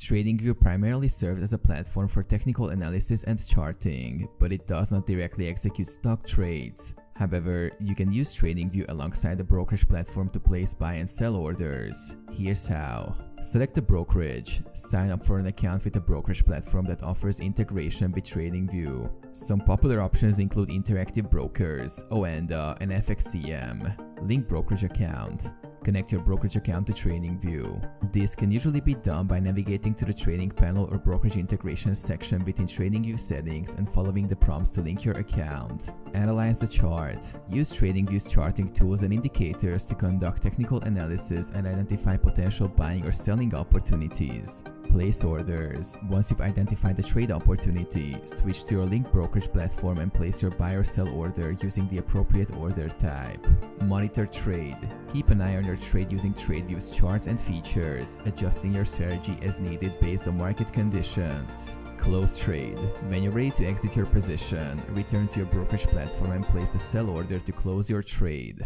TradingView primarily serves as a platform for technical analysis and charting, but it does not directly execute stock trades. However, you can use TradingView alongside the brokerage platform to place buy and sell orders. Here's how. Select the brokerage. Sign up for an account with a brokerage platform that offers integration with TradingView. Some popular options include interactive brokers, Oanda, and FXCM. Link brokerage account. Connect your brokerage account to TradingView. This can usually be done by navigating to the trading panel or brokerage integration section within TradingView settings and following the prompts to link your account. Analyze the chart. Use TradingView's charting tools and indicators to conduct technical analysis and identify potential buying or selling opportunities. Place orders. Once you've identified the trade opportunity, switch to your link brokerage platform and place your buy or sell order using the appropriate order type. Monitor trade. Keep an eye on your trade using TradingView's charts and features, adjusting your strategy as needed based on market conditions. Close trade. When you're ready to exit your position, return to your brokerage platform and place a sell order to close your trade.